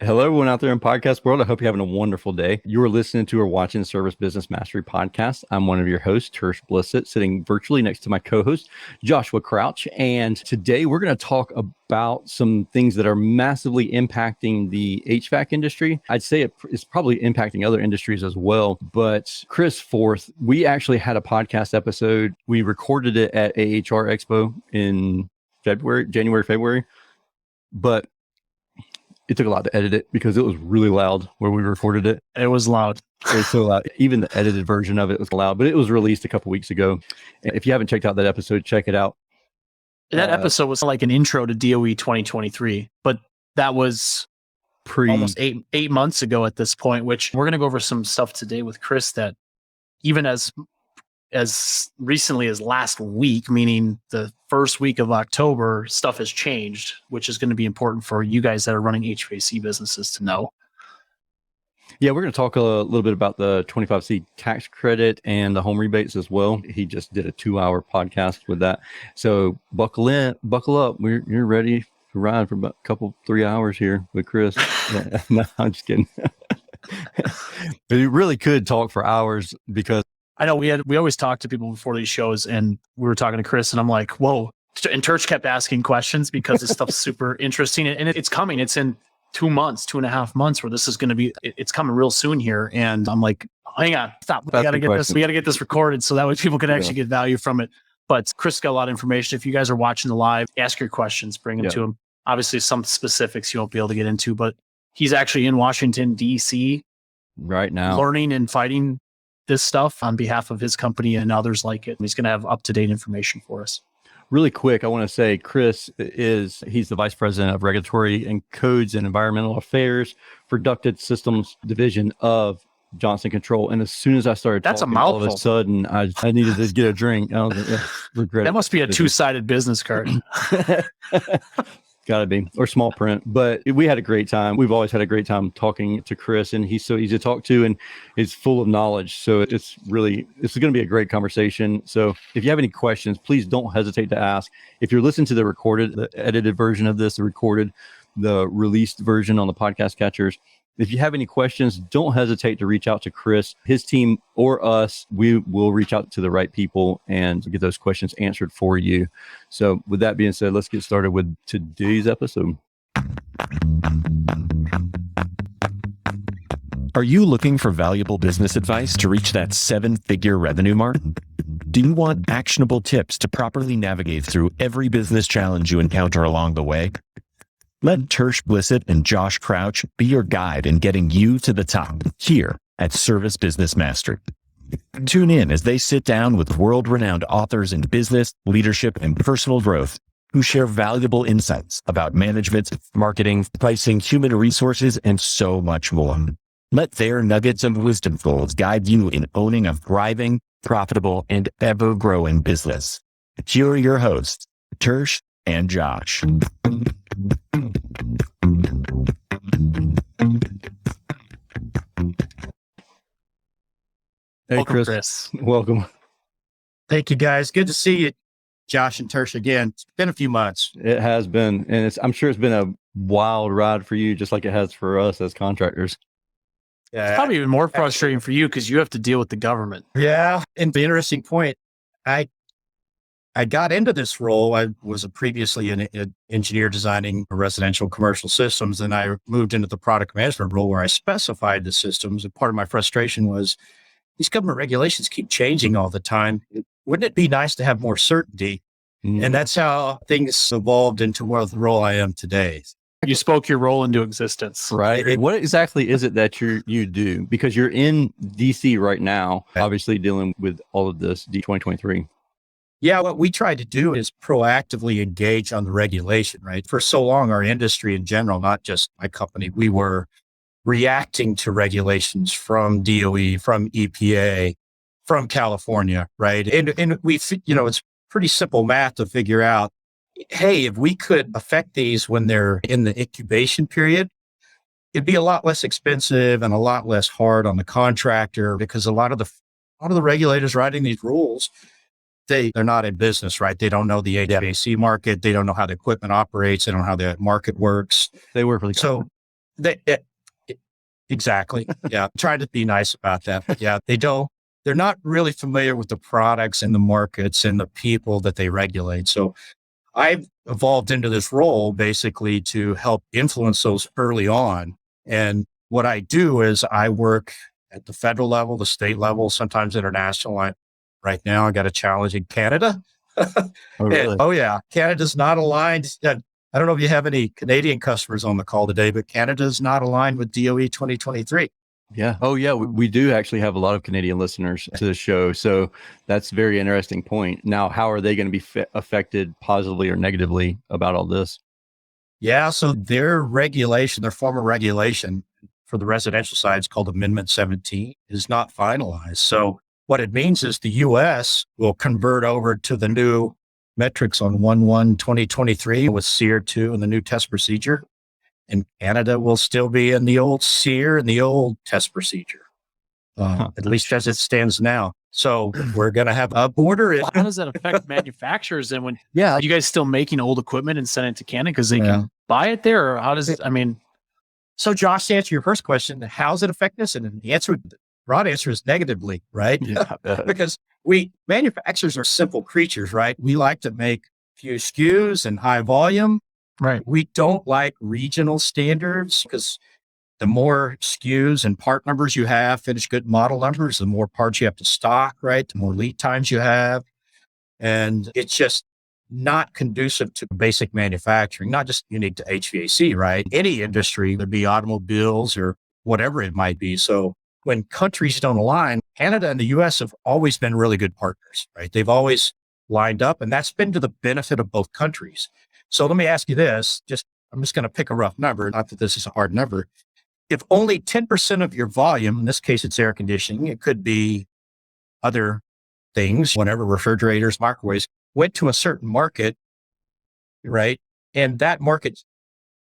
Hello, everyone out there in podcast world. I hope you're having a wonderful day. You are listening to or watching Service Business Mastery Podcast. I'm one of your hosts, Tersh Blissett, sitting virtually next to my co-host, Joshua Crouch. And today we're going to talk about some things that are massively impacting the HVAC industry. I'd say it's probably impacting other industries as well. But Chris Forth, we actually had a podcast episode. We recorded it at AHRI Expo in January, February. But it took a lot to edit it because it was really loud where we recorded it. It was loud. It was so loud. Even the edited version of it was loud, but it was released a couple weeks ago. And if you haven't checked out that episode, check it out. That episode was like an intro to DOE 2023, but that was almost eight months ago at this point, which we're going to go over some stuff today with Chris that even as recently as last week, meaning the first week of October, stuff has changed, which is going to be important for you guys that are running HVAC businesses to know. Yeah, we're going to talk a little bit about the 25C tax credit and the home rebates as well. He just did a 2-hour podcast with that. So buckle up. You're ready to ride for about a couple, 3 hours here with Chris. No, I'm just kidding. But you really could talk for hours because I know we always talk to people before these shows, and we were talking to Chris, and I'm like, whoa. And Tersh kept asking questions because this stuff's super interesting, and it's coming. It's in 2.5 months where this is going to be, it's coming real soon here. And I'm like, hang on, stop. We got to get this recorded so that way people can actually get value from it. But Chris got a lot of information. If you guys are watching the live, ask your questions, bring them to him. Obviously, some specifics you won't be able to get into, but he's actually in Washington, D.C. right now, learning and fighting this stuff on behalf of his company and others like it. He's going to have up-to-date information for us. Really quick, I want to say Chris he's the Vice President of Regulatory and Codes and Environmental Affairs for Ducted Systems Division of Johnson Control. And as soon as I started talking, all of a sudden, I needed to get a drink. I was like, regret that must be a two-sided business card. Got to be, or small print. But we had a great time. We've always had a great time talking to Chris, and he's so easy to talk to, and he's full of knowledge. So this is going to be a great conversation. So if you have any questions, please don't hesitate to ask. If you're listening to the edited version of this, the released version on the podcast catchers, if you have any questions, don't hesitate to reach out to Chris, his team, or us. We will reach out to the right people and get those questions answered for you. So with that being said, let's get started with today's episode. Are you looking for valuable business advice to reach that 7-figure revenue mark? Do you want actionable tips to properly navigate through every business challenge you encounter along the way? Let Tersh Blissett and Josh Crouch be your guide in getting you to the top here at Service Business Mastery. Tune in as they sit down with world-renowned authors in business, leadership, and personal growth who share valuable insights about management, marketing, pricing, human resources, and so much more. Let their nuggets of wisdom goals guide you in owning a thriving, profitable, and ever-growing business. Here are your hosts, Tersh and Josh. Hey, Welcome, Chris. Welcome. Thank you, guys. Good to see you, Josh and Tersh, again. It's been a few months. It has been, and I'm sure it's been a wild ride for you, just like it has for us as contractors. Yeah, it's probably even more frustrating for you because you have to deal with the government. Yeah. And the interesting point, I got into this role. I was previously an engineer designing residential commercial systems, and I moved into the product management role where I specified the systems. And part of my frustration was these government regulations keep changing all the time. Wouldn't it be nice to have more certainty? Mm-hmm. And that's how things evolved into the role I am today. You spoke your role into existence. Right. What exactly is it that you do? Because you're in DC right now, obviously dealing with all of this D2023. Yeah, what we try to do is proactively engage on the regulation, right? For so long, our industry in general, not just my company, we were reacting to regulations from DOE, from EPA, from California, right? And we, it's pretty simple math to figure out, hey, if we could affect these when they're in the incubation period, it'd be a lot less expensive and a lot less hard on the contractor, because a lot of the regulators writing these rules, they're not in business, right? They don't know the HVAC market. They don't know how the equipment operates. They don't know how the market works. They work for the so They, exactly. Yeah. Trying to be nice about that. But yeah, they're not really familiar with the products and the markets and the people that they regulate. So I've evolved into this role basically to help influence those early on. And what I do is I work at the federal level, the state level, sometimes international. Right now, I got a challenge in Canada. Oh, really? Oh, yeah. Canada's not aligned. I don't know if you have any Canadian customers on the call today, but Canada's not aligned with DOE 2023. Yeah. Oh, yeah. We do actually have a lot of Canadian listeners to the show. So that's a very interesting point. Now, how are they going to be affected positively or negatively about all this? Yeah. So their former regulation for the residential side is called Amendment 17 is not finalized. So what it means is the U.S. will convert over to the new metrics on 1/1/2023 with SEER 2 and the new test procedure. And Canada will still be in the old SEER and the old test procedure, at least as it stands now. So we're going to have a border. Well, how does that affect manufacturers then? When are you guys still making old equipment and sending it to Canada because they can buy it there? Or how does it? I mean, so Josh, to answer your first question, how does it affect us? And the broad answer is negatively, right? Yeah. Because manufacturers are simple creatures, right? We like to make few SKUs and high volume. right. We don't like regional standards because the more SKUs and part numbers you have, finished good model numbers, the more parts you have to stock, right? The more lead times you have. And it's just not conducive to basic manufacturing, not just unique to HVAC, right? Any industry, would be automobiles or whatever it might be. So when countries don't align, Canada and the US have always been really good partners, right? They've always lined up, and that's been to the benefit of both countries. So let me ask you this, I'm just going to pick a rough number, not that this is a hard number. If only 10% of your volume, in this case, it's air conditioning, it could be other things, whatever, refrigerators, microwaves, went to a certain market, right? And that market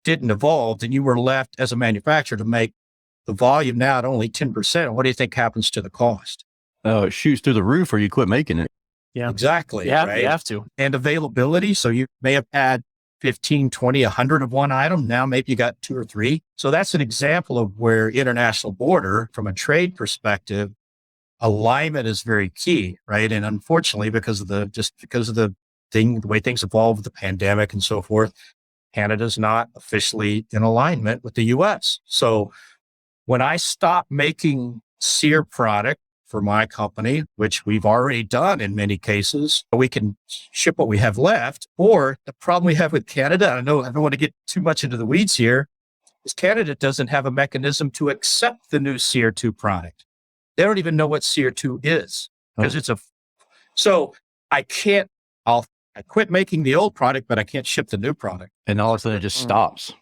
didn't evolve, and you were left as a manufacturer to make the volume now at only 10%. What do you think happens to the cost? Oh, it shoots through the roof or you quit making it. Yeah, exactly. Yeah, right? you have to. And availability. So you may have had 15, 20, 100 of one item. Now maybe you got 2 or 3. So that's an example of where international border, from a trade perspective, alignment is very key, right? And unfortunately, because of the way things evolve with the pandemic and so forth, Canada's not officially in alignment with the US. So when I stop making SEER product for my company, which we've already done in many cases, we can ship what we have left. Or the problem we have with Canada, I don't want to get too much into the weeds here, is Canada doesn't have a mechanism to accept the new SEER 2 product. They don't even know what SEER 2 is because so I quit making the old product, but I can't ship the new product. And all of a sudden it just stops.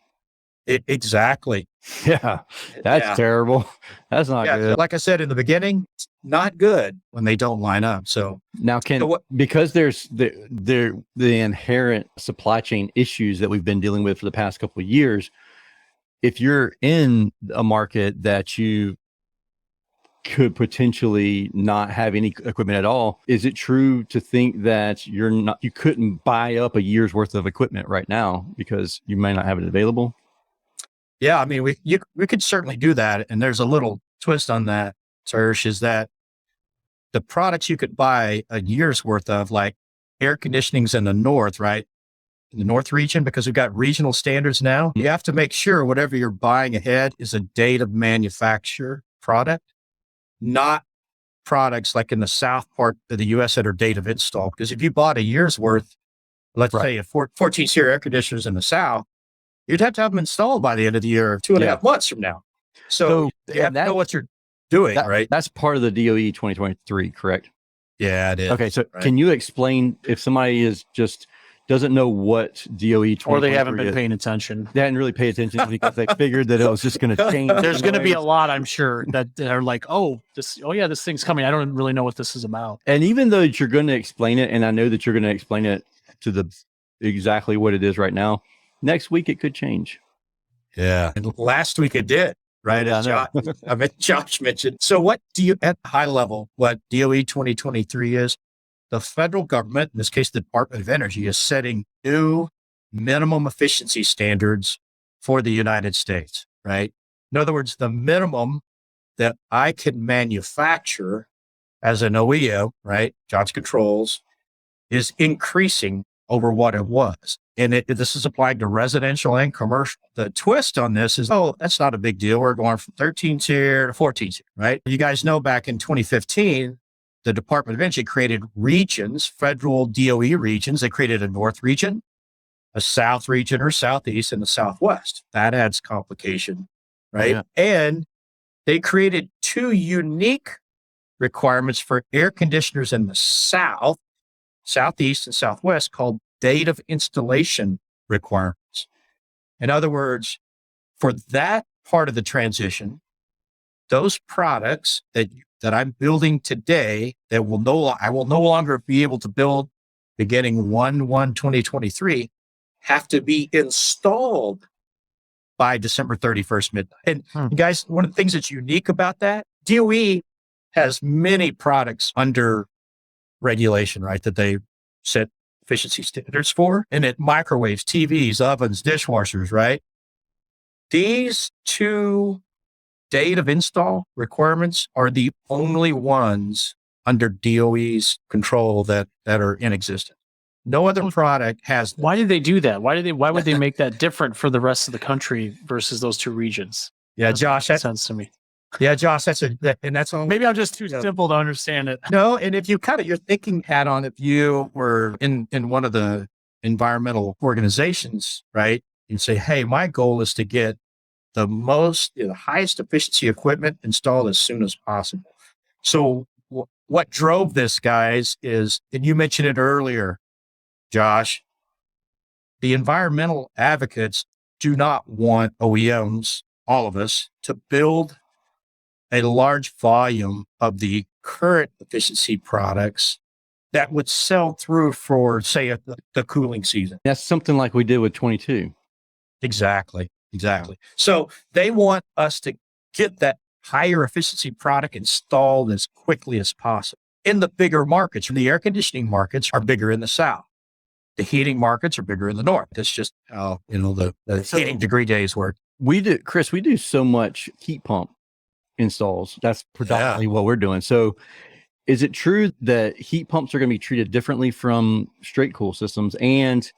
Exactly. Yeah. That's terrible. That's not good. Like I said in the beginning, it's not good when they don't line up. So now because there's the inherent supply chain issues that we've been dealing with for the past couple of years, if you're in a market that you could potentially not have any equipment at all, is it true to think that you couldn't buy up a year's worth of equipment right now because you may not have it available? Yeah, I mean, we could certainly do that. And there's a little twist on that, Serge, is that the products you could buy a year's worth of, like air conditionings in the north, right? In the north region, because we've got regional standards now, you have to make sure whatever you're buying ahead is a date of manufacture product, not products like in the south part of the US that are date of install. Because if you bought a year's worth, let's say a 14 SEER air conditioners in the south, you'd have to have them installed by the end of the year, 2.5 months from now. So you have to know what you're doing, right? That's part of the DOE 2023, correct? Yeah, it is. Okay, so can you explain, if somebody doesn't know what DOE 2023 or they haven't been paying attention. They hadn't really paid attention because they figured that it was just going to change. There's going to be a lot, I'm sure, that are like, this thing's coming. I don't really know what this is about. And even though you're going to explain it, and I know that you're going to explain it to exactly what it is right now, next week it could change. Yeah. And last week it did, right? Josh mentioned. So at high level, what DOE 2023 is, the federal government, in this case, the Department of Energy, is setting new minimum efficiency standards for the United States. right? In other words, the minimum that I can manufacture as an OEM, right? Johnson Controls is increasing over what it was. And this is applied to residential and commercial. The twist on this is, oh, that's not a big deal. We're going from 13 tier to 14 tier, right? You guys know back in 2015, the Department of Energy created regions, federal DOE regions. They created a North region, a South region or Southeast, and a Southwest. That adds complication, right? Yeah. And they created two unique requirements for air conditioners in the South, Southeast and Southwest, called date of installation requirements. In other words, for that part of the transition, those products that I'm building today that I will no longer be able to build beginning 1/1/2023 have to be installed by December 31st midnight. And guys, one of the things that's unique about that, DOE has many products under regulation, right? That they set efficiency standards for, and it microwaves, TVs, ovens, dishwashers, right? These two date of install requirements are the only ones under DOE's control that are in existence. No other product has them. Why did they do that? Why would they make that different for the rest of the country versus those two regions? Yeah, That Josh, makes sense to me. Yeah, Josh, that's all. Maybe I'm just too simple to understand it. No, and if you kind of your thinking hat on, if you were in one of the environmental organizations, right? You'd say, hey, my goal is to get the highest efficiency equipment installed as soon as possible. So what drove this, guys, is, and you mentioned it earlier, Josh, the environmental advocates do not want OEMs, all of us, to build a large volume of the current efficiency products that would sell through for, say, the cooling season. That's something like we did with 22. Exactly. So they want us to get that higher efficiency product installed as quickly as possible. In the bigger markets, the air conditioning markets are bigger in the South. The heating markets are bigger in the North. That's just how, the heating degree days work. We do so much heat pump installs. That's predominantly what we're doing. So is it true that heat pumps are going to be treated differently from straight cool systems? And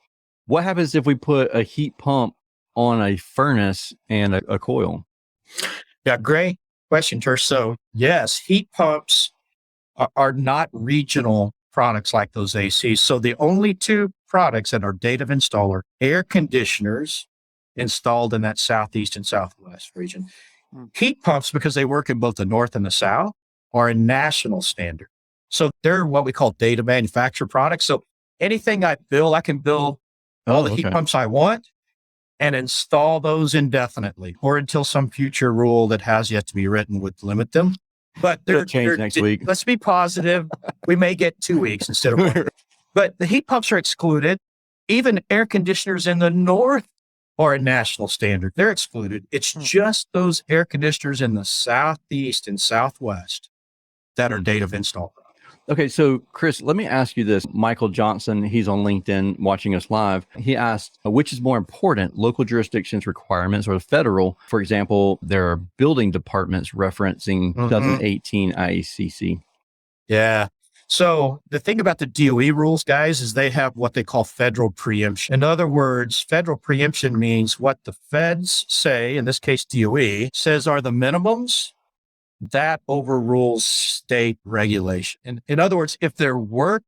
what happens if we put a heat pump on a furnace and a coil? Yeah, great question, Tersh. So yes, heat pumps are not regional products like those ACs. So the only two products that are date of install are air conditioners installed in that Southeast and Southwest region. Heat pumps, because they work in both the North and the South, are a national standard. So they're what we call data manufacturer products. So anything I build, I can build all the heat pumps I want and install those indefinitely or until some future rule that has yet to be written would limit them. But they're change next week. Let's be positive. We may get 2 weeks instead of 1. But the heat pumps are excluded. Even air conditioners in the North are a national standard. They're excluded. It's just those air conditioners in the Southeast and Southwest that are date of install. Okay, so Chris, let me ask you this. Michael Johnson, he's on LinkedIn watching us live. He asked, which is more important, local jurisdictions requirements or the federal? For example, there are building departments referencing 2018 IECC. Yeah. So the thing about the DOE rules, guys, is they have what they call federal preemption. In other words, federal preemption means what the feds say, in this case, DOE, says are the minimums. That overrules state regulation. And in other words, if there were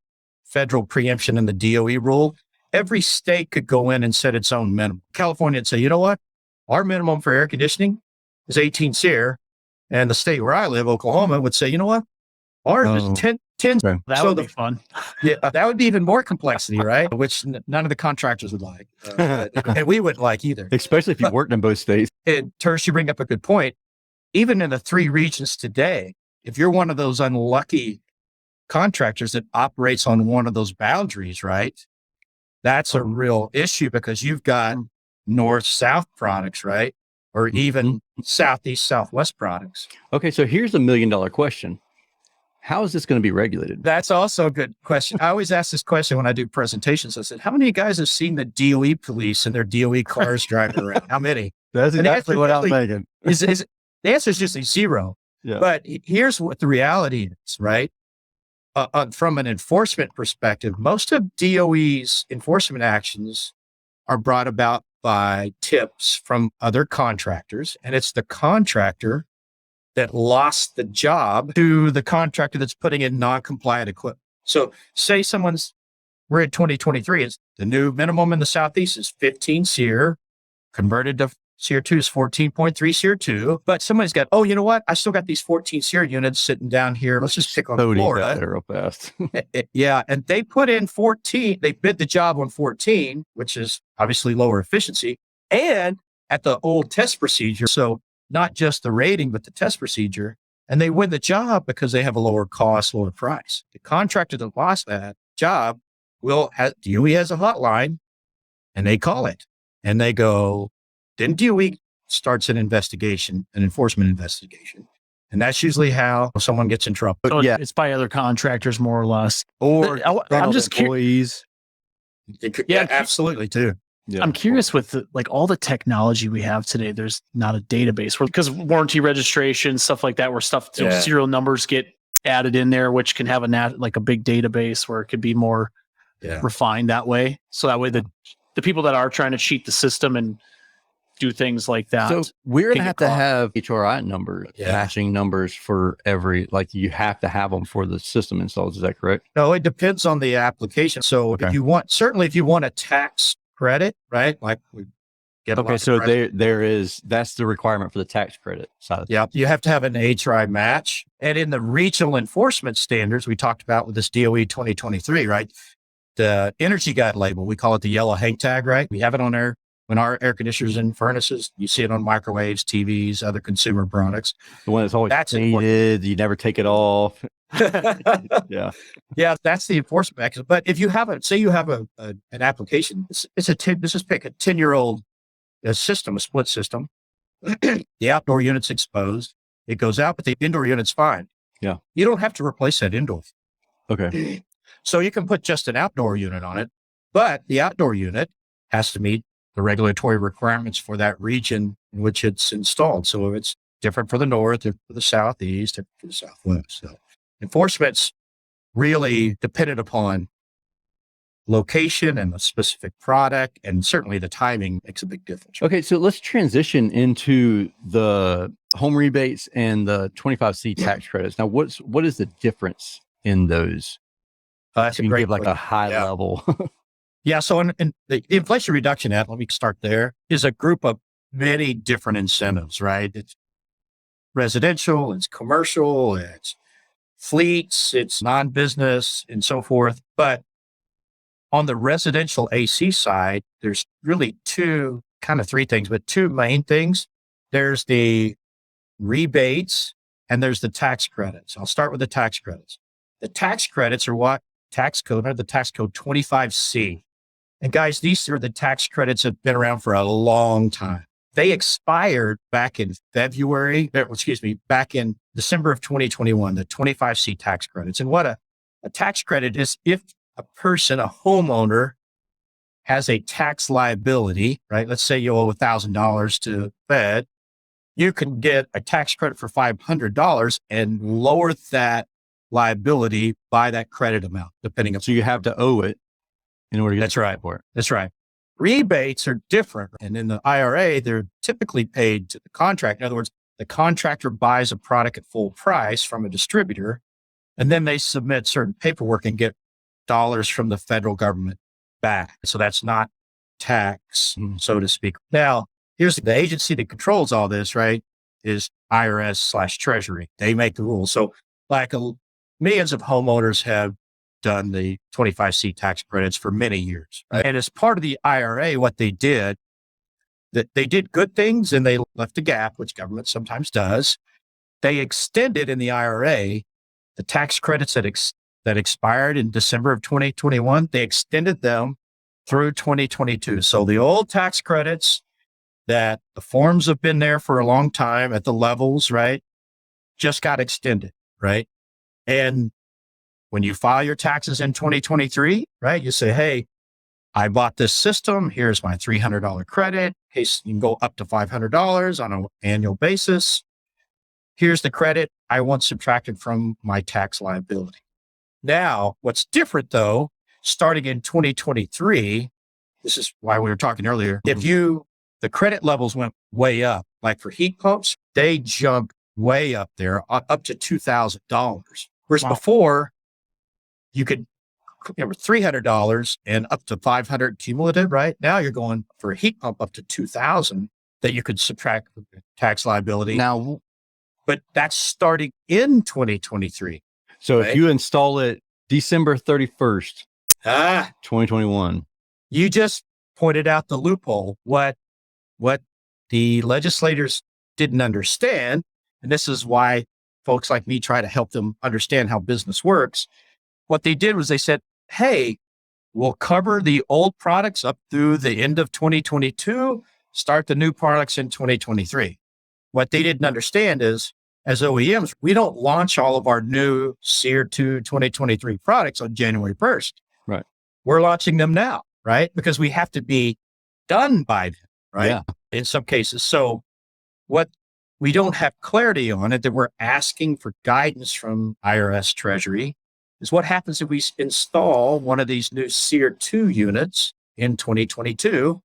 federal preemption in the DOE rule, every state could go in and set its own minimum. California would say, you know what? Our minimum for air conditioning is 18 SEER. And the state where I live, Oklahoma, would say, you know what? Ours is 10. Okay. That would be fun. Yeah, that would be even more complexity, right? Which none of the contractors would like. And we wouldn't like either. Especially if you've worked in both states. And Tersh, you bring up a good point. Even in the 3 regions today, if you're one of those unlucky contractors that operates on one of those boundaries, right? That's a real issue because you've got north-south products, right? Or even southeast-southwest products. Okay, so here's the $1 million question. How is this going to be regulated? That's also a good question. I always ask this question when I do presentations. I said, how many of you guys have seen the DOE police and their DOE cars driving around? How many? That's And the exactly answer what I'm usually thinking. is the answer is just a zero. Yeah. But here's what the reality is, right? From an enforcement perspective, most of DOE's enforcement actions are brought about by tips from other contractors. And it's the contractor that lost the job to the contractor that's putting in non-compliant equipment. So say we're in 2023, it's the new minimum in the Southeast is 15 SEER, converted to SEER 2 is 14.3 SEER 2. But somebody's got, oh, you know what? I still got these 14 SEER units sitting down here. Let's just pick on Florida. That real fast. Yeah. And they put in 14, they bid the job on 14, which is obviously lower efficiency and at the old test procedure. So not just the rating, but the test procedure. And they win the job because they have a lower cost, lower price. The contractor that lost that job DOE has a hotline and they call it and they go, then DOE starts an enforcement investigation. And that's usually how someone gets in trouble. So it's by other contractors, more or less. Or I'm just employees. Yeah, absolutely too. Yeah. I'm curious with all the technology we have today, there's not a database because warranty registration, stuff like that, where serial numbers get added in there, which can have a big database where it could be more refined that way. So that way the people that are trying to cheat the system and do things like that. So we're going to have AHRI numbers, matching numbers for every, you have to have them for the system installs. Is that correct? No, it depends on the application. So if you want a tax credit, right? Like we get so that's the requirement for the tax credit side. Yeah, you have to have an AHRI match. And in the regional enforcement standards we talked about with this DOE 2023, right? The energy guide label, we call it the yellow hang tag, right? We have it on our air conditioners and furnaces. You see it on microwaves, TVs, other consumer products. The one that's always painted, you never take it off. Yeah, that's the enforcement mechanism. But if you have an application, let's just pick a 10-year-old system, a split system. The outdoor unit's exposed. It goes out, but the indoor unit's fine. Yeah. You don't have to replace that indoor. Okay. So you can put just an outdoor unit on it, but the outdoor unit has to meet the regulatory requirements for that region in which it's installed. So it's different for the north, different for the southeast, different for the southwest. So enforcement's really dependent upon location and the specific product, and certainly the timing makes a big difference. Okay, so let's transition into the home rebates and the 25C tax credits. Now, what is the difference in those? That's you a great give a high level. Yeah. So in the Inflation Reduction Act, let me start there, is a group of many different incentives, right? It's residential, it's commercial, it's fleets, it's non-business and so forth. But on the residential AC side, there's really three things, but two main things. There's the rebates and there's the tax credits. I'll start with the tax credits. The tax credits are what? The tax code 25C. And guys, these are the tax credits that have been around for a long time. They expired back in back in December of 2021, the 25C tax credits. And what a tax credit is, if a homeowner has a tax liability, right? Let's say you owe $1,000 to Fed, you can get a tax credit for $500 and lower that liability by that credit amount, depending on. So you have to owe it in order to get for it. That's right. Rebates are different. And in the IRA, they're typically paid to the contract. In other words, the contractor buys a product at full price from a distributor, and then they submit certain paperwork and get dollars from the federal government back. So that's not tax, so to speak. Now, here's the agency that controls all this, right? Is IRS/Treasury. They make the rules. So millions of homeowners have done the 25C tax credits for many years. Right? And as part of the IRA, what they did, that they did good things and they left a gap, which government sometimes does. They extended in the IRA the tax credits that expired in December of 2021. They extended them through 2022. So the old tax credits that the forms have been there for a long time at the levels, right, just got extended, right? And when you file your taxes in 2023, right, you say, hey, I bought this system. Here's my $300 credit. In case you can go up to $500 on an annual basis. Here's the credit I want subtracted from my tax liability. Now, what's different though, starting in 2023, this is why we were talking earlier. If the credit levels went way up, like for heat pumps, they jumped way up there, up to $2,000. Whereas before, you could, $300 and up to $500 cumulative, right? Now you're going for a heat pump up to $2,000 that you could subtract from the tax liability. Now, But that's starting in 2023. so Right. if you install it December 31st, 2021. You just pointed out the loophole. What the legislators didn't understand, and this is why folks like me try to help them understand how business works. What they did was they said, hey, we'll cover the old products up through the end of 2022, start the new products in 2023. What they didn't understand is, as OEMs, we don't launch all of our new SEER 2 2023 products on January 1st. Right. We're launching them now, right? Because we have to be done by then, right? Yeah. In some cases. So what we don't have clarity on it, that we're asking for guidance from IRS Treasury, is what happens if we install one of these new SEER 2 units in 2022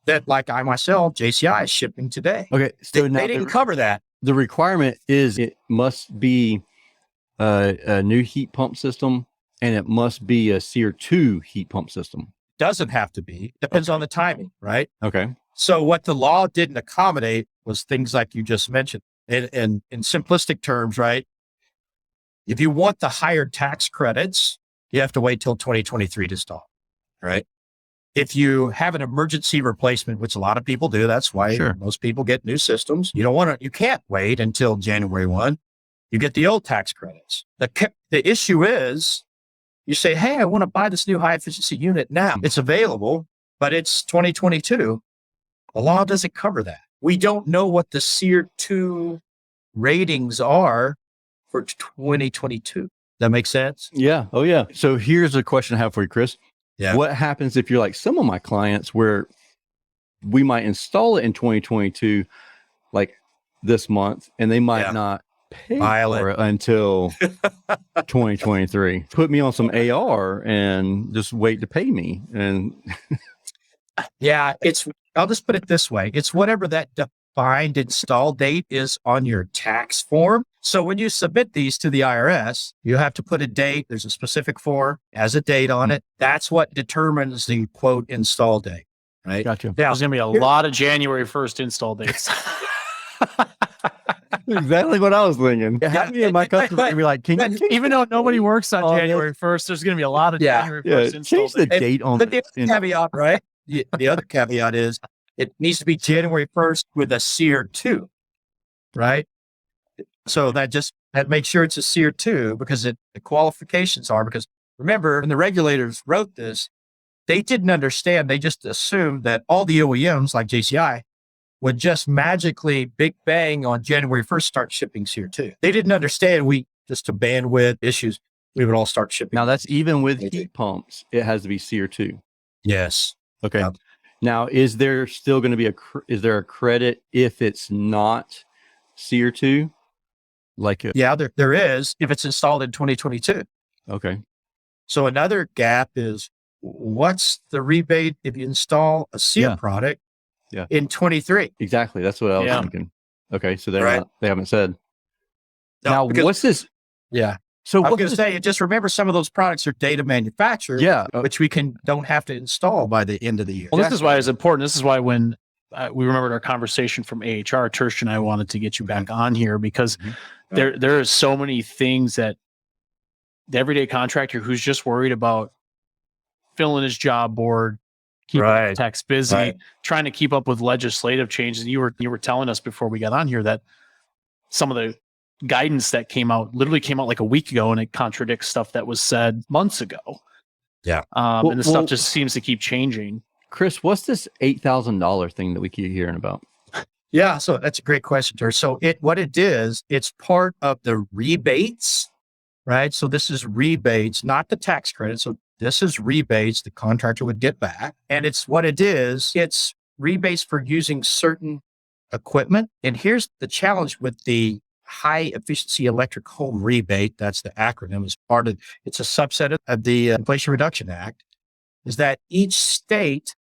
that, like I myself, JCI is shipping today. Okay. So now They didn't cover that. the requirement is it must be a new heat pump system and it must be a SEER 2 heat pump system. Doesn't have to be. Depends on the timing, right? Okay. So what the law didn't accommodate was things like you just mentioned. And in simplistic terms, right? If you want the higher tax credits, you have to wait till 2023 to install, right? If you have an emergency replacement, which a lot of people do, that's why Sure. most people get new systems. You can't wait until January 1. You get the old tax credits. The issue is you say, hey, I want to buy this new high efficiency unit now. It's available, but it's 2022. The law doesn't cover that. We don't know what the SEER 2 ratings are for 2022. That makes sense? Yeah. Oh, yeah. So here's a question I have for you, Chris. Yeah. What happens if you're like some of my clients where we might install it in 2022, like this month, and they might Yeah. not pay File for it until 2023. Put me on some AR and just wait to pay me. And Yeah, I'll just put it this way. It's whatever that defined install date is on your tax form. So when you submit these to the IRS, you have to put a date. There's a specific form, has a date on it. That's what determines the quote install date, right? gotcha. Yeah, there's going to be a lot of January 1st install dates. Exactly what I was thinking. How many of my customers are gonna be like, can you Even though nobody works on Oh, January 1st, there's going to be a lot of Yeah. January 1st install change the dates. date on But the in- caveat, right? The other caveat is it needs to be January 1st with a SEER 2, right? So that makes sure it's a SEER 2 because the qualifications are, because remember, when the regulators wrote this, they didn't understand. They just assumed that all the OEMs like JCI would just magically big bang on January 1st start shipping SEER 2. They didn't understand just to bandwidth issues, we would all start shipping. Now that's even with They do. heat pumps, it has to be SEER 2. Yes. Okay. Yep. Now, is there still going to be is there a credit if it's not SEER 2? Like, Yeah, there is if it's installed in 2022. okay. So another gap is what's the rebate if you install a SEER Yeah. product Yeah. in 23? Exactly. That's what I was Yeah. thinking. Okay. So Right. they haven't said. No, now, because- what's this? Yeah. So I was what going to is, say, just remember some of those products are data manufactured, yeah. which we don't have to install by the end of the year. Well, this is why it's important. This is why when we remembered our conversation from AHR, Tersh and I wanted to get you back on here because Mhm. there are so many things that the everyday contractor who's just worried about filling his job board, keeping Right. the techs busy, Right. trying to keep up with legislative changes. And you were telling us before we got on here that some of the guidance that literally came out like a week ago, and it contradicts stuff that was said months ago. Yeah. And the stuff Well- just seems to keep changing. Chris, what's this $8,000 thing that we keep hearing about? Yeah. So that's a great question, Terry. So what it is, it's part of the rebates, right? So this is rebates, not the tax credit. So This is rebates the contractor would get back. And it's what it is. It's rebates for using certain equipment. And here's the challenge with the high efficiency electric home rebate. That's the acronym, is part of, it's a subset of the Inflation Reduction Act, is that each state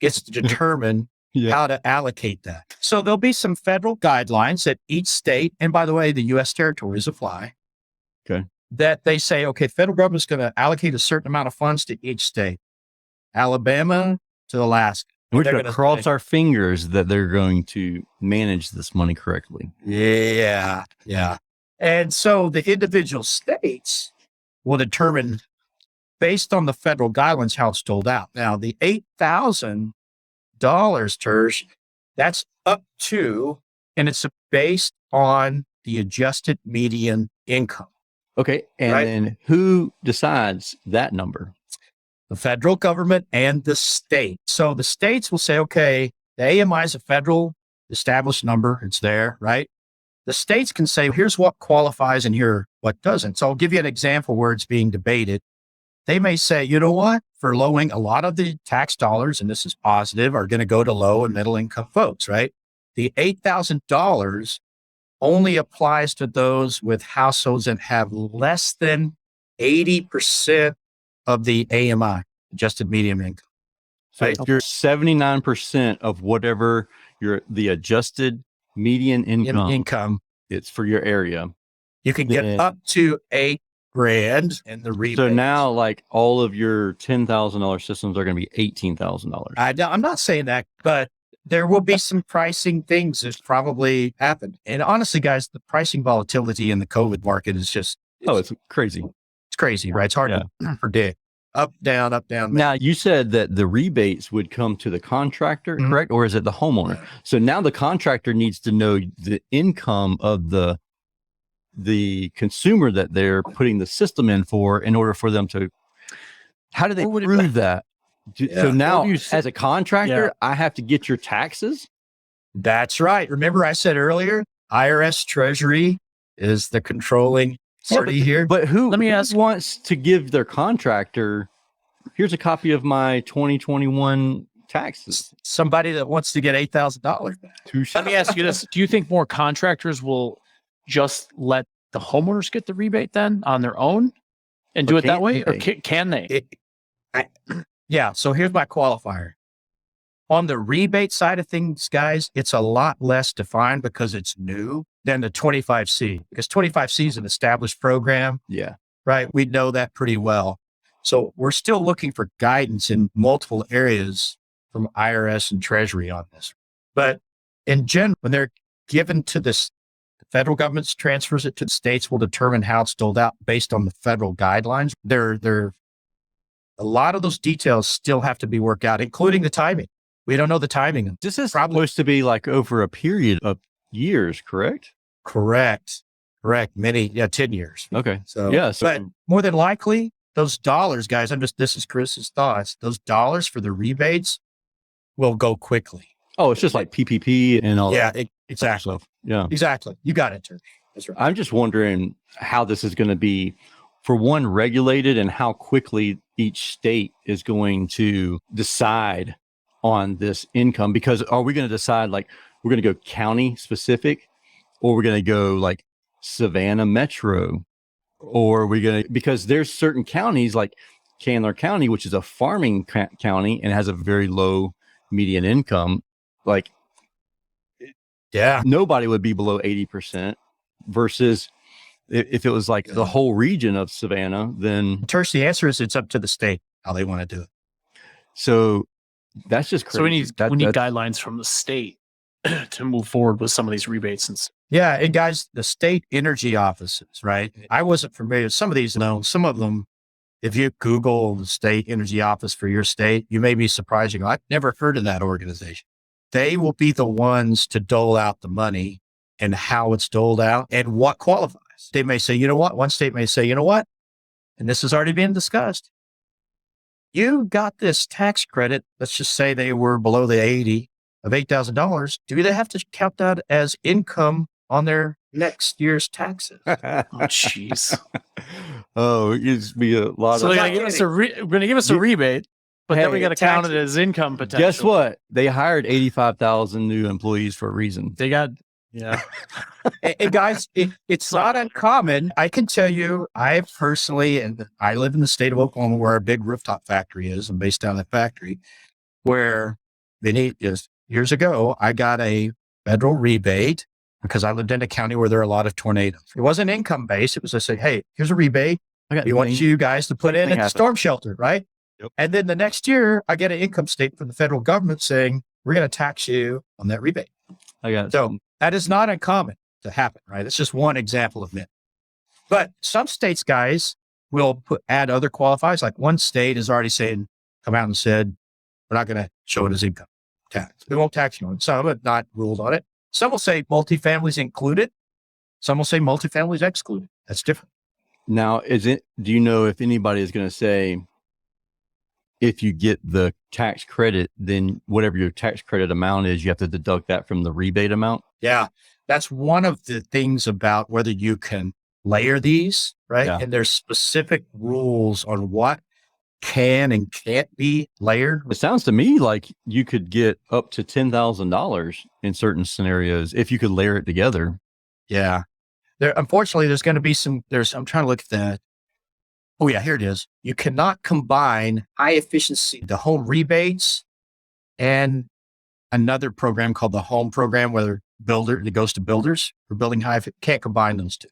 gets to determine how to allocate that. So there'll be some federal guidelines that each state, and by the way, the U.S. territories apply. Okay. That they say, okay, federal government's going to allocate a certain amount of funds to each state, Alabama to Alaska. We're going to cross our fingers that they're going to manage this money correctly. Yeah. And so the individual states will determine based on the federal guidelines how it's doled out. Now, the $8,000, Tersh, that's up to, and it's based on the adjusted median income. Okay. And then who decides that number? The federal government and the state. So the states will say, okay, the AMI is a federal established number. It's there, right? The states can say, here's what qualifies and here what doesn't. So I'll give you an example where it's being debated. They may say, you know what, for lowing, a lot of the tax dollars, and this is positive, are going to go to low and middle income folks, right? The $8,000 only applies to those with households that have less than 80% of the AMI, adjusted median income. So if you're 79% of whatever the adjusted median income, it's for your area. You can get up to $8,000 in the rebate. So now, like, all of your $10,000 systems are going to be $18,000. I'm not saying that, but there will be some pricing things that probably happen. And honestly, guys, the pricing volatility in the COVID market is just it's crazy. It's crazy, right? It's hard to predict. Up, down, up, down. Now, you said that the rebates would come to the contractor, correct? Or is it the homeowner? So now the contractor needs to know the income of the consumer that they're putting the system in for, in order for them to, how do they prove that? So now, as a contractor, I have to get your taxes? That's right. Remember I said earlier, IRS Treasury is the controlling party here. But who wants to give their contractor, here's a copy of my 2021 taxes? Somebody that wants to get $8,000 back. Let me ask you this. Do you think more contractors will just let the homeowners get the rebate then on their own and do it that way? Or can they? Yeah. So here's my qualifier. On the rebate side of things, guys, it's a lot less defined because it's new than the 25C, because 25C is an established program. Yeah. Right. We know that pretty well. So we're still looking for guidance in multiple areas from IRS and Treasury on this. But in general, when they're given to this, the federal government transfers it to the states, will determine how it's doled out based on the federal guidelines. A lot of those details still have to be worked out, including the timing. We don't know the timing. This is supposed to be like over a period of years, correct? Correct. Many, 10 years. Okay. So, but more than likely, those dollars, guys, this is Chris's thoughts. Those dollars for the rebates will go quickly. Oh, it's just like PPP and all that. Yeah, exactly. Yeah. Exactly. You got it, Terry. That's right. I'm just wondering how this is going to be, for one, regulated, and how quickly each state is going to decide on this income. Because are we going to decide, like, we're going to go county specific, or we're going to go like Savannah Metro, or are we going to, because there's certain counties like Candler County, which is a farming county and has a very low median income. Like, nobody would be below 80%, versus if it was like the whole region of Savannah, then Tersh, the answer is it's up to the state how they want to do it. So that's just crazy. So we need guidelines from the state to move forward with some of these rebates. And guys, the state energy offices, right? I wasn't familiar with some of these. Some of them, if you Google the state energy office for your state, you may be surprised. You go, I've never heard of that organization. They will be the ones to dole out the money and how it's doled out and what qualifies. They may say, you know what? One state may say, you know what? And this has already been discussed. You got this tax credit. Let's just say they were below the 80 of $8,000. Do they have to count that as income on their next year's taxes? Oh, jeez. Oh, it used to be a lot So of. they're going to give us a rebate, but then we Hey, got to count it as income potential. Guess what? They hired 85,000 new employees for a reason. They got, yeah. And guys, it's not uncommon. I can tell you, I personally, and I live in the state of Oklahoma where our big rooftop factory is. I'm based down in that factory where years ago, I got a federal rebate because I lived in a county where there are a lot of tornadoes. It wasn't income based. It was just say, hey, here's a rebate. We want you guys to put in a storm shelter, right? Yep. And then the next year, I get an income statement from the federal government saying, we're going to tax you on that rebate. So that is not uncommon to happen, right? It's just one example of it. But some states, guys, will add other qualifiers. Like one state is already saying, come out and said, we're not going to show it as income tax. We won't tax you on it. Some have not ruled on it. Some will say multifamilies included. Some will say multifamilies excluded. That's different. Now, do you know if anybody is going to say, if you get the tax credit, then whatever your tax credit amount is, you have to deduct that from the rebate amount? Yeah. That's one of the things about whether you can layer these, right? Yeah. And there's specific rules on what can and can't be layered. It sounds to me like you could get up to $10,000 in certain scenarios if you could layer it together. Yeah. Unfortunately, there's going to be I'm trying to look at that. Oh yeah, here it is. You cannot combine high efficiency, the home rebates, and another program called the home program, where it goes to builders for building can't combine those two.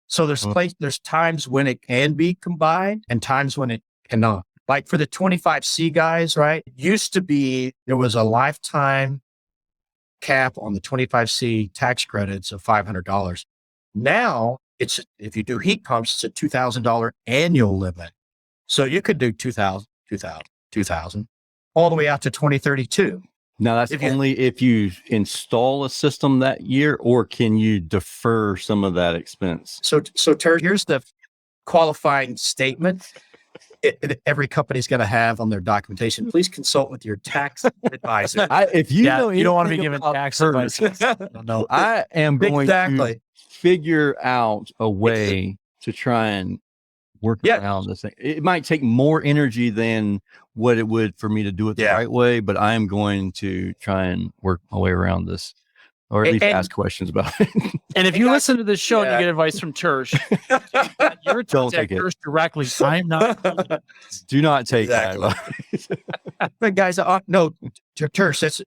So there's times when it can be combined and times when it cannot. Like for the 25C guys, right? It used to be, there was a lifetime cap on the 25C tax credits of $500. Now if you do heat pumps, it's a $2,000 annual limit. So you could do 2,000, all the way out to 2032. Now that's only if you install a system that year, or can you defer some of that expense? So here's the qualifying statement. Every company's going to have on their documentation. Please consult with your tax advisor. You don't want to be giving tax advice. No, I am going to figure out a way to try and work around this thing. It might take more energy than what it would for me to do it the right way, but I am going to try and work my way around this, or at least ask questions about it. And if you listen to this show and you get advice from Tersh, you're don't take Tersh directly. I'm not. Do not take that advice. But guys, no, Tersh,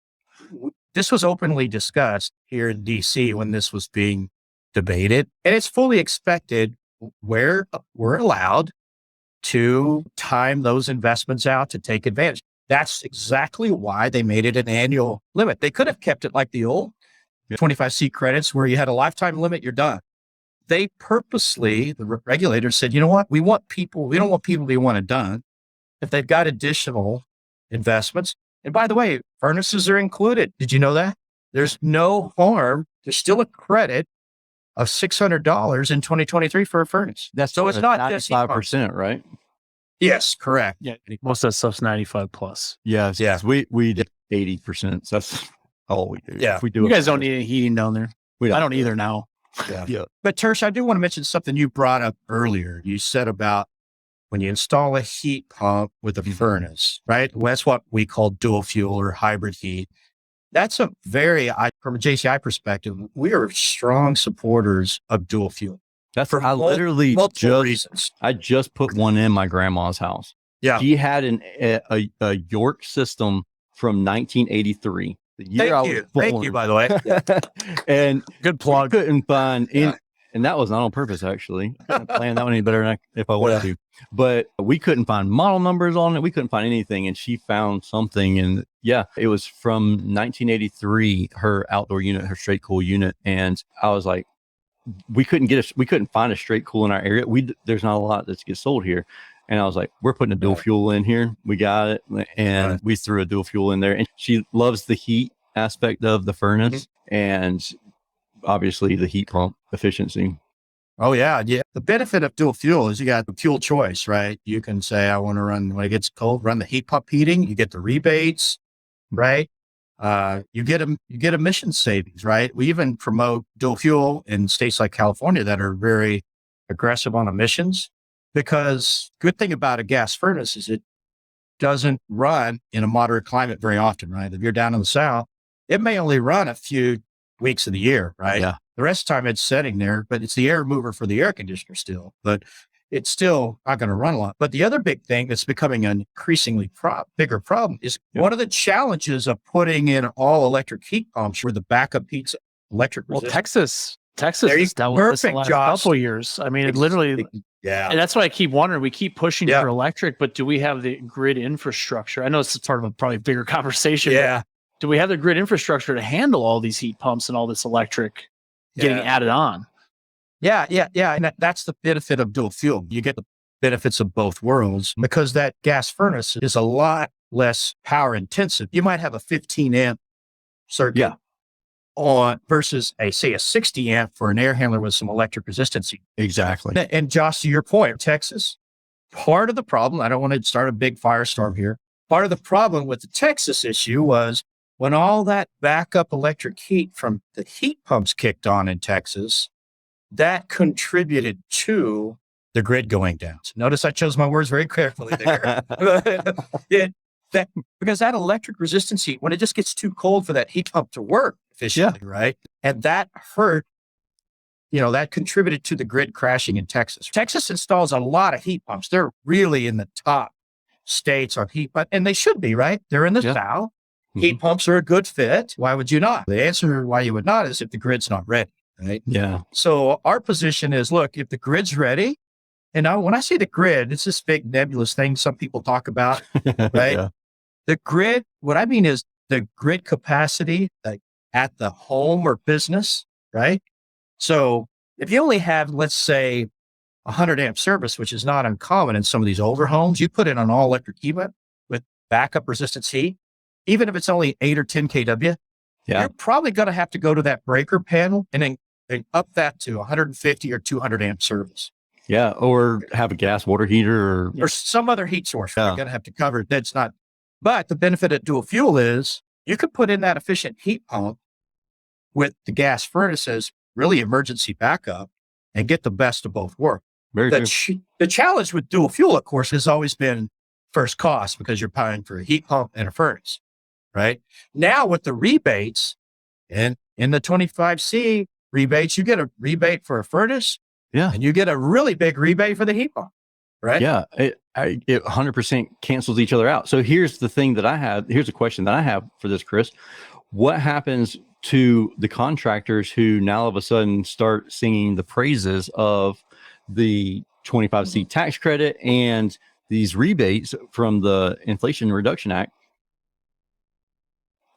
this was openly discussed here in DC when this was being debated, and it's fully expected where we're allowed to time those investments out to take advantage. That's exactly why they made it an annual limit. They could have kept it like the old 25C credits where you had a lifetime limit, you're done. They purposely, the regulators said, you know what? We don't want people to want it done if they've got additional investments. And by the way, furnaces are included. Did you know that? There's no harm. There's still a credit of $600 in 2023 for a furnace. So it's not 95%, right? Yes, correct. Yeah, most of that stuff's 95 plus. Yes. We did 80%. So that's all we do. Yeah, if we do. You guys don't need any heating down there. I don't either now. Yeah. But Tersh, I do want to mention something you brought up earlier. You said about when you install a heat pump with a furnace, right? Well, that's what we call dual fuel or hybrid heat. That's from a JCI perspective, we are strong supporters of dual fuel. That's for I just put one in my grandma's house. Yeah. She had a York system from 1983. The year I was born. Thank you, by the way. And good plug. Couldn't find and that was not on purpose, actually. I couldn't plan that one any better than if I wanted to. But we couldn't find model numbers on it. We couldn't find anything. And she found something. And it was from 1983, her outdoor unit, her straight cool unit. And I was like, we couldn't find a straight cool in our area. There's not a lot that gets sold here. And I was like, we're putting a dual fuel in here. We got it. And we threw a dual fuel in there. And she loves the heat aspect of the furnace and obviously the heat pump efficiency. Oh yeah. The benefit of dual fuel is you got the fuel choice, right? You can say, I want to run, when it gets cold, run the heat pump heating. You get the rebates, right? You get emission savings, right? We even promote dual fuel in states like California that are very aggressive on emissions. because good thing about a gas furnace is it doesn't run in a moderate climate very often, right? If you're down in the South, it may only run a few weeks of the year, right? Yeah. The rest of the time it's sitting there, but it's the air mover for the air conditioner still, but it's still not going to run a lot. But the other big thing that's becoming an increasingly bigger problem is one of the challenges of putting in all electric heat pumps where the backup heat's electric Well, resistance. Texas has dealt with this the Perfect, last Josh. couple of years. I mean, it literally, Yeah. and that's why I keep wondering. We keep pushing Yeah. for electric, but do we have the grid infrastructure? I know it's part of a probably bigger conversation. Yeah. But do we have the grid infrastructure to handle all these heat pumps and all this electric getting added on? Yeah. And that's the benefit of dual fuel. You get the benefits of both worlds because that gas furnace is a lot less power intensive. You might have a 15 amp circuit on versus a 60 amp for an air handler with some electric resistance. Exactly. And Josh, to your point, Texas, part of the problem, I don't want to start a big firestorm here. Part of the problem with the Texas issue was when all that backup electric heat from the heat pumps kicked on in Texas, that contributed to the grid going down. So notice I chose my words very carefully there. Because that electric resistance heat, when it just gets too cold for that heat pump to work efficiently, right? And that hurt, that contributed to the grid crashing in Texas. Texas installs a lot of heat pumps. They're really in the top states on heat pumps, and they should be, right? They're in the South. Mm-hmm. Heat pumps are a good fit. Why would you not? The answer why you would not is if the grid's not ready, right? Yeah. So our position is, look, if the grid's ready, and when I say the grid, it's this big nebulous thing some people talk about, right? Yeah. The grid, what I mean is the grid capacity like at the home or business, right? So if you only have, let's say, 100 amp service, which is not uncommon in some of these older homes, you put in an all electric heat pump with backup resistance heat, even if it's only 8 or 10 kW, you're probably going to have to go to that breaker panel and then up that to 150 or 200 amp service. Yeah. Or have a gas water heater or some other heat source. You're going to have to cover it. That's not, but the benefit of dual fuel is you could put in that efficient heat pump with the gas furnaces, really emergency backup, and get the best of both worlds. The challenge with dual fuel, of course, has always been first cost because you're paying for a heat pump and a furnace, right? Now with the rebates and in the 25C rebates, you get a rebate for a furnace and you get a really big rebate for the heat pump, right? Yeah. It 100% cancels each other out. So here's the thing that I have. Here's a question that I have for this, Chris. What happens to the contractors who now all of a sudden start singing the praises of the 25C tax credit and these rebates from the Inflation Reduction Act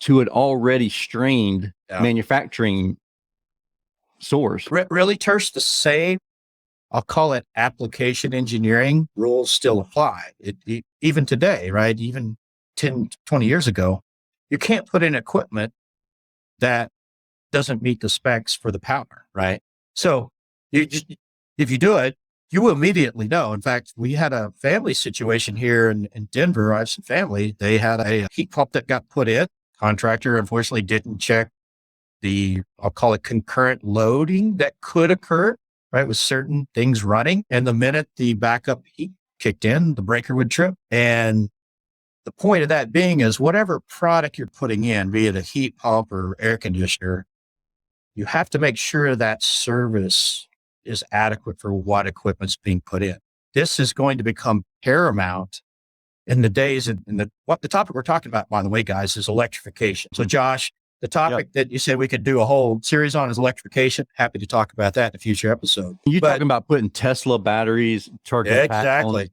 to an already strained manufacturing source? Really, Tersh, the same, I'll call it application engineering rules still apply. Even today, right? Even 10, 20 years ago, you can't put in equipment that doesn't meet the specs for the power, right? So if you do it, you will immediately know. In fact, we had a family situation here in Denver. I have some family. They had a heat pump that got put in. Contractor unfortunately didn't check I'll call it concurrent loading that could occur, right? With certain things running. And the minute the backup heat kicked in, the breaker would trip. And the point of that being is whatever product you're putting in, be it a heat pump or air conditioner, you have to make sure that service is adequate for what equipment's being put in. This is going to become paramount in the days what the topic we're talking about, by the way, guys, is electrification. So Josh, the topic that you said we could do a whole series on is electrification. Happy to talk about that in a future episode. You're talking about putting Tesla batteries, charging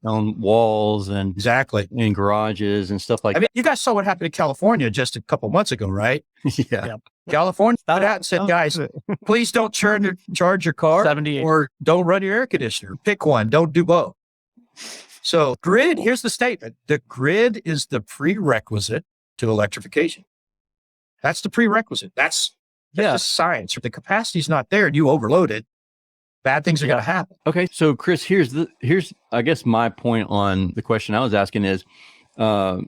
on walls and in garages and stuff like that. You guys saw what happened in California just a couple months ago, right? Yeah. California put out and said, guys, please don't charge your car or don't run your air conditioner. Pick one. Don't do both. So grid, here's the statement. The grid is the prerequisite to electrification. That's the prerequisite. That's just science. If the capacity is not there and you overload it, bad things are going to happen. Okay. So Chris, here's I guess my point on the question I was asking is, will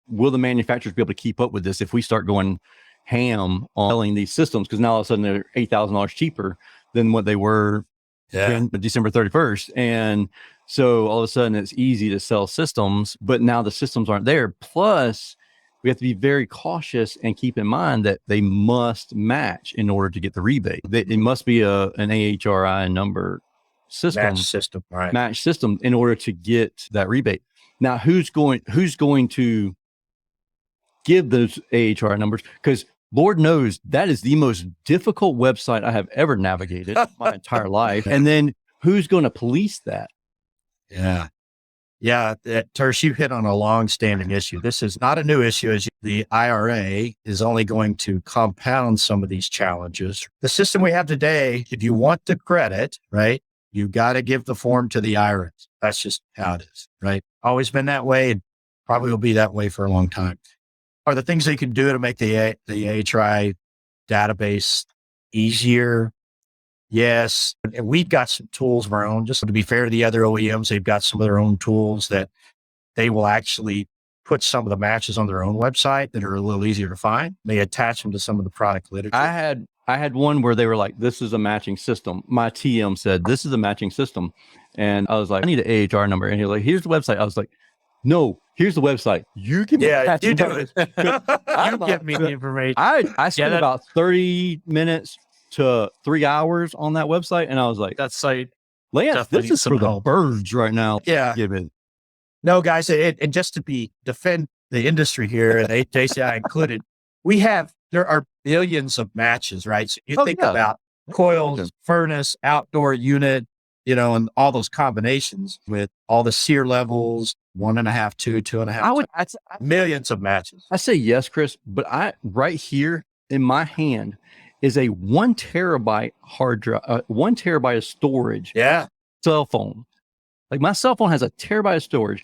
the manufacturers be able to keep up with this if we start going ham on selling these systems? Because now all of a sudden they're $8,000 cheaper than what they were December 31st. And so all of a sudden it's easy to sell systems, but now the systems aren't there. Plus, we have to be very cautious and keep in mind that they must match in order to get the rebate. It must be an AHRI number system, match system in order to get that rebate. Now, who's going to give those AHRI numbers? Because Lord knows that is the most difficult website I have ever navigated my entire life. And then who's going to police that? Yeah. Yeah. Tersh, you hit on a long-standing issue. This is not a new issue. As the IRA is only going to compound some of these challenges. The system we have today, if you want the credit, right, you got to give the form to the IRS. That's just how it is, right? Always been that way and probably will be that way for a long time. Are the things they can do to make the AHRI database easier? Yes. And we've got some tools of our own. Just to be fair to the other OEMs, they've got some of their own tools that they will actually put some of the matches on their own website that are a little easier to find. They attach them to some of the product literature. I had one where they were like, this is a matching system. My TM said, this is a matching system. And I was like, I need an AHR number. And he was like, here's the website. I was like, no, here's the website. You can you do it. You give me the information. I spent about 30 minutes to 3 hours on that website. And I was like, that site, Lance, this is for the birds right now. Yeah. No, guys, and just to defend the industry here, and HCI included, there are billions of matches, right? So you think about coils, furnace, outdoor unit, and all those combinations with all the SEER levels, 1.5, 2, 2.5, millions of matches. I say yes, Chris, but right here in my hand is a 1 terabyte hard drive, 1 terabyte of storage. Yeah. Cell phone. Like my cell phone has a terabyte of storage.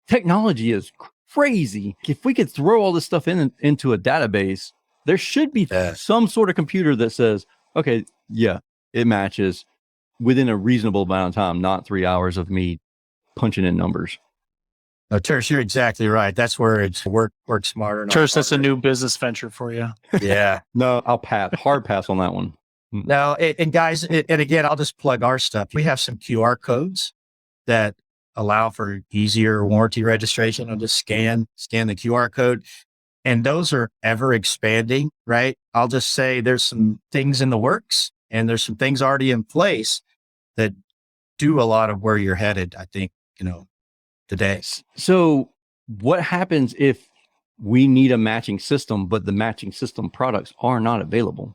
Technology is crazy. If we could throw all this stuff into a database, there should be some sort of computer that says, okay, yeah, it matches within a reasonable amount of time, not 3 hours of me punching in numbers. No, Tersh, you're exactly right. That's where it's work smarter. Tersh, that's a new business venture for you. Yeah. No, I'll hard pass on that one. No, and guys, and again, I'll just plug our stuff. We have some QR codes that allow for easier warranty registration. I'll just scan the QR code. And those are ever expanding, right? I'll just say there's some things in the works and there's some things already in place that do a lot of where you're headed, I think, today. So what happens if we need a matching system, but the matching system products are not available?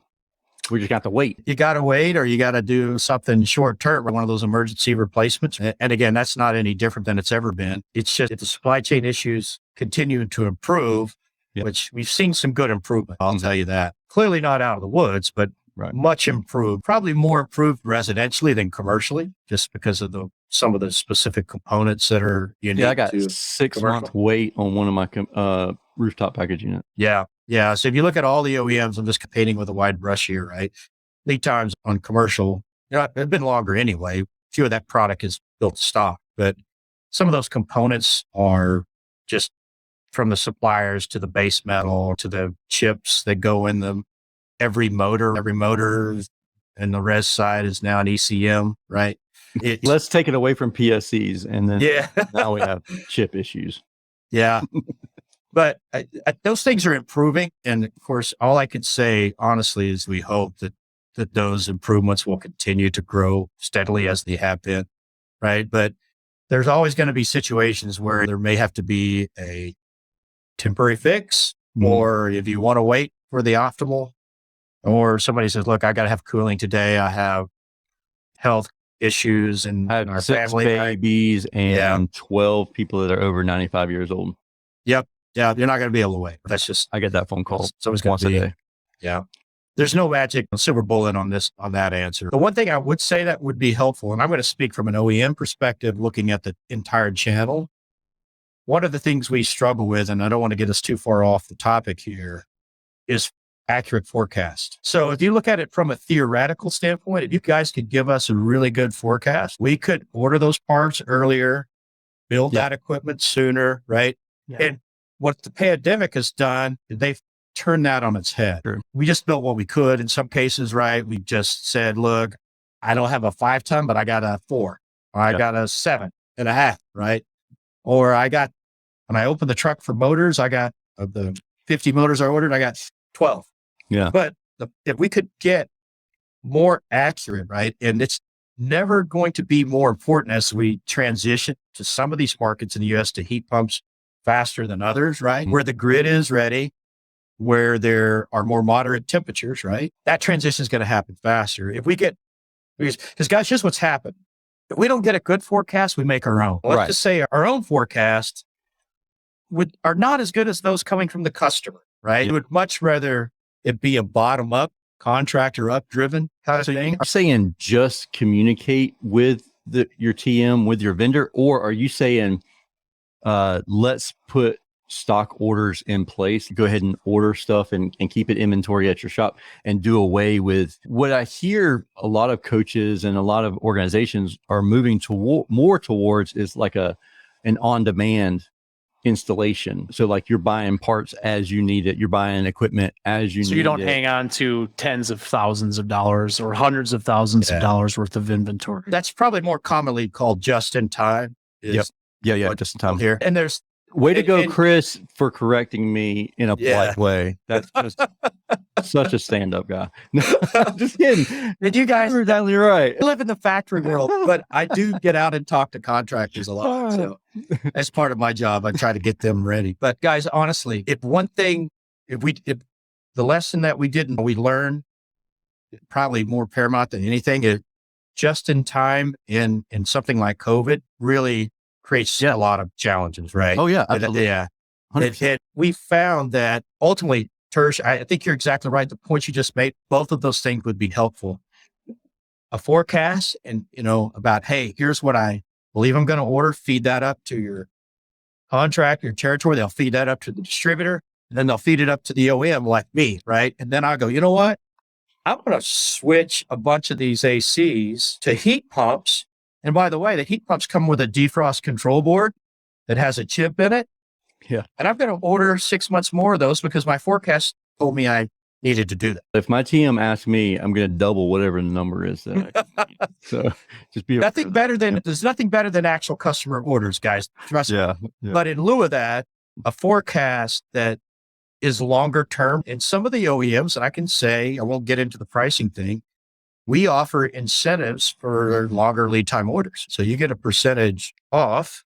We just got to wait. You got to wait, or you got to do something short term, one of those emergency replacements. And again, that's not any different than it's ever been. It's just the supply chain issues continue to improve, which we've seen some good improvement. I'll tell you that. Clearly not out of the woods, but much improved, probably more improved residentially than commercially, just because of some of the specific components that are unique. Yeah, I got 6 months wait on one of my rooftop package units. Yeah. Yeah. So if you look at all the OEMs, I'm just painting with a wide brush here, right? Lead times on commercial, they've been longer anyway. Few of that product is built stock, but some of those components are just from the suppliers to the base metal to the chips that go in them. Every motor and the res side is now an ECM, right? Let's take it away from PSCs, and then now we have chip issues. Yeah. But those things are improving. And of course, all I can say, honestly, is we hope that those improvements will continue to grow steadily as they have been, right? But there's always going to be situations where there may have to be a temporary fix, or if you want to wait for the optimal, or somebody says, look, I got to have cooling today. I have health issues and I have our 6 family babies and 12 people that are over 95 years old. Yep. Yeah, you're not going to be able to wait. That's just, I get that phone call once a day. Yeah. There's no magic silver bullet on that answer. The one thing I would say that would be helpful, and I'm going to speak from an OEM perspective, looking at the entire channel. One of the things we struggle with, and I don't want to get us too far off the topic here, is accurate forecast. So if you look at it from a theoretical standpoint, if you guys could give us a really good forecast, we could order those parts earlier, build that equipment sooner, right? Yeah. And what the pandemic has done, they've turned that on its head. Sure. We just built what we could in some cases, right? We just said, look, I don't have a 5-ton, but I got a 4, or I got a 7.5, right? Or when I opened the truck for motors, I got of the 50 motors I ordered, I got 12. Yeah. But if we could get more accurate, right? And it's never going to be more important as we transition to some of these markets in the US to heat pumps faster than others, right? Where the grid is ready, where there are more moderate temperatures, right? That transition is going to happen faster. Because guys, here's what's happened. If we don't get a good forecast, we make our own. Let's just say our own forecasts are not as good as those coming from the customer, right? You would much rather it be a bottom up, contractor up driven kind of thing. Are you saying just communicate with your TM, with your vendor, or are you saying let's put stock orders in place, go ahead and order stuff and keep it inventory at your shop and do away with what I hear a lot of coaches and a lot of organizations are moving more towards is like an on-demand installation. So like you're buying parts as you need it. You're buying equipment as you need it. So you don't hang on to tens of thousands of dollars or hundreds of thousands of dollars worth of inventory. That's probably more commonly called just in time. Yeah. Just in time Here. And there's way to go, Chris, for correcting me in a polite way. That's just such a stand-up guy. No, I'm just kidding. Did you guys You're exactly right. I live in the factory world, but I do get out and talk to contractors a lot. So as part of my job, I try to get them ready. But guys, honestly, if the lesson that we learned, probably more paramount than anything, is just in time in something like COVID really creates a lot of challenges, right? Oh yeah. Absolutely. Yeah. We found that ultimately, Tersh, I think you're exactly right. The points you just made, both of those things would be helpful. A forecast and, about, hey, here's what I believe I'm going to order, feed that up to your contract, your territory. They'll feed that up to the distributor, and then they'll feed it up to the OEM like me, right? And then I'll go, you know what? I'm going to switch a bunch of these ACs to heat pumps. And by the way, the heat pumps come with a defrost control board that has a chip in it. Yeah. And I'm going to order 6 months more of those because my forecast told me I needed to do that. If my TM asks me, I'm going to double whatever the number is. So just be there's nothing better than actual customer orders, guys. Trust me. Yeah. But in lieu of that, a forecast that is longer term. And some of the OEMs, and I can say, I won't get into the pricing thing, we offer incentives for longer lead time orders. So you get a percentage off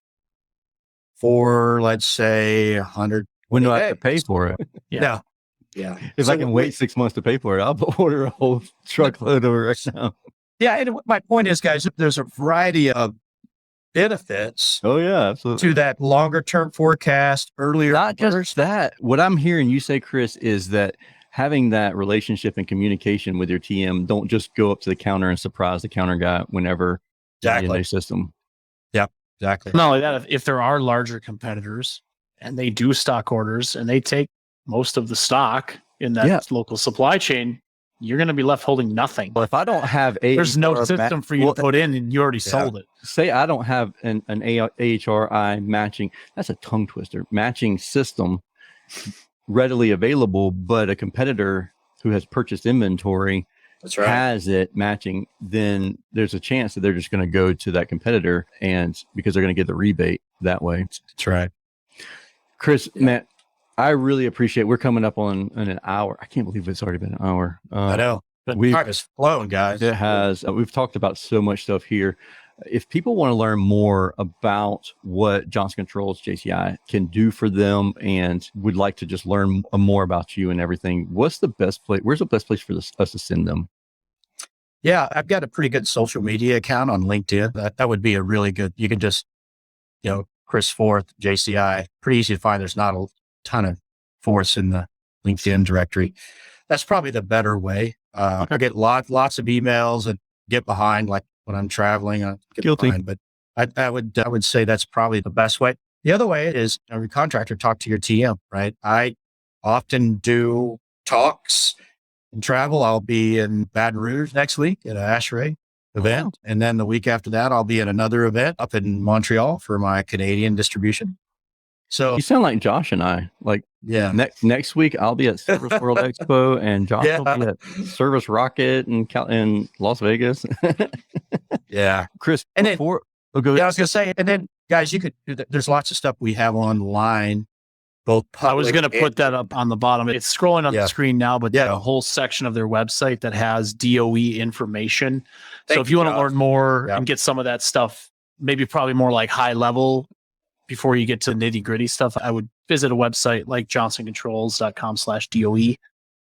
for, let's say, 100. When do I have to pay for it? Yeah. If I can wait 6 months to pay for it, I'll order a whole truckload over right now. Yeah. And my point is, guys, there's a variety of benefits Oh yeah, absolutely. to that longer term forecast earlier. Not just that. What I'm hearing you say, Chris, is that having that relationship and communication with your TM, don't just go up to the counter and surprise the counter guy whenever you need a new system. Yep, exactly. Not only that, if there are larger competitors and they do stock orders and they take most of the stock in that local supply chain, you're going to be left holding nothing. Well, if I don't have there's no system for you to put in and you already sold it. Say I don't have an AHRI matching, that's a tongue twister, matching system readily available, but a competitor who has purchased inventory has it matching, then there's a chance that they're just going to go to that competitor and because they're going to get the rebate that way. That's right. Chris, Matt, I really appreciate we're coming up on an hour. I can't believe it's already been an hour. I know. But time is flowing, guys. It has. We've talked about so much stuff here. If people want to learn more about what Johnson Controls JCI can do for them and would like to just learn more about you and everything, what's the best place? Where's the best place for us to send them? Yeah, I've got a pretty good social media account on LinkedIn. That would be a really good, you can just, Chris Forth, JCI, pretty easy to find. There's not a ton of Forths in the LinkedIn directory. That's probably the better way. I get lots of emails and get behind, like when I'm traveling, I get Guilty. behind, but I would say that's probably the best way. The other way is every contractor talk to your TM, right? I often do talks and travel. I'll be in Baton Rouge next week at an AHRI event. And then the week after that, I'll be at another event up in Montreal for my Canadian distribution. So You sound like Josh and I. Like yeah, next week, I'll be at Service World Expo, and Josh will be at Service Rocket in Las Vegas. yeah. Chris, And then- before go Yeah, I was gonna say, and then guys, you could. There's lots of stuff we have online. Both I was public going to put that up on the bottom. It's scrolling on Yeah. the screen now, but Yeah. a whole section of their website that has DOE information. So Thank if you want to Josh. learn more Yeah. and get some of that stuff, maybe probably more like high level before you get to nitty gritty stuff, I would visit a website like johnsoncontrols.com/DOE.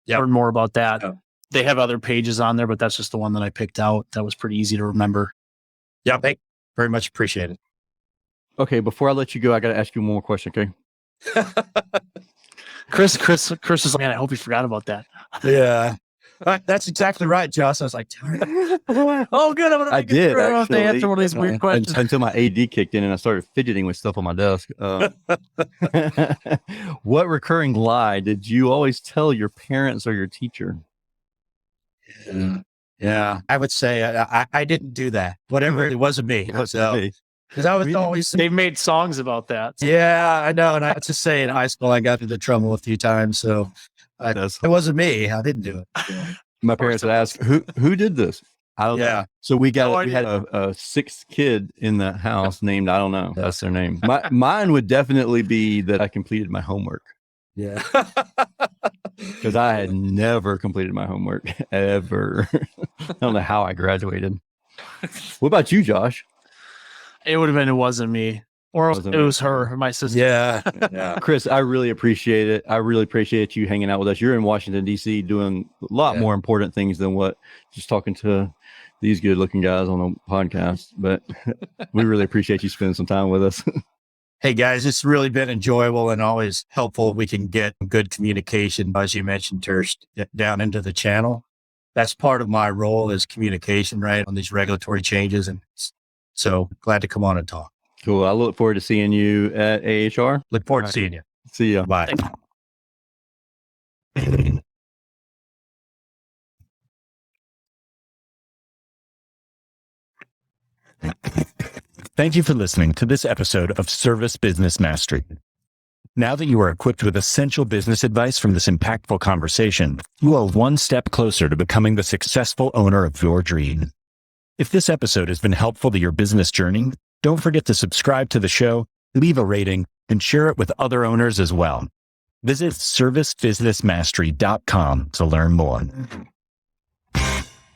Yeah. Learn more about that. Yeah. They have other pages on there, but that's just the one that I picked out. That was pretty easy to remember. Yeah, thank very much appreciated. Okay, before I let you go, I got to ask you one more question. Okay. Chris is like, man, I hope you forgot about that. Yeah, that's exactly right, Josh. I was like, darn it. Oh, good. I'm gonna I make it did through. I don't have to actually. answer one of these weird questions. Until my AD kicked in and I started fidgeting with stuff on my desk. What recurring lie did you always tell your parents or your teacher? Yeah, I would say I didn't do that. Whatever, it wasn't me. So, because I was always. They've made songs about that. Yeah, I know. And I have to say, in high school, I got into trouble a few times. So it wasn't me. I didn't do it. My parents would ask, who did this? I don't know. Yeah. So we No had a sixth kid in the house named, I don't know. That's their name. Mine would definitely be that I completed my homework, Yeah. because I had never completed my homework ever. I don't know how I graduated. What about you, Josh? It would have been, it wasn't me. Or Wasn't it me. was her, my sister. Yeah. Yeah. Chris, I really appreciate it. I really appreciate you hanging out with us. You're in Washington, D.C. doing a lot more important things than what just talking to these good looking guys on a podcast. But we really appreciate you spending some time with us. Hey guys, it's really been enjoyable and always helpful if we can get good communication, as you mentioned, Tersh, down into the channel. That's part of my role is communication, right, on these regulatory changes. And so glad to come on and talk. Cool. I look forward to seeing you at AHR. Look forward to seeing you. See ya. Bye. Thank you for listening to this episode of Service Business Mastery. Now that you are equipped with essential business advice from this impactful conversation, you are one step closer to becoming the successful owner of your dream. If this episode has been helpful to your business journey, don't forget to subscribe to the show, leave a rating, and share it with other owners as well. Visit servicebusinessmastery.com to learn more.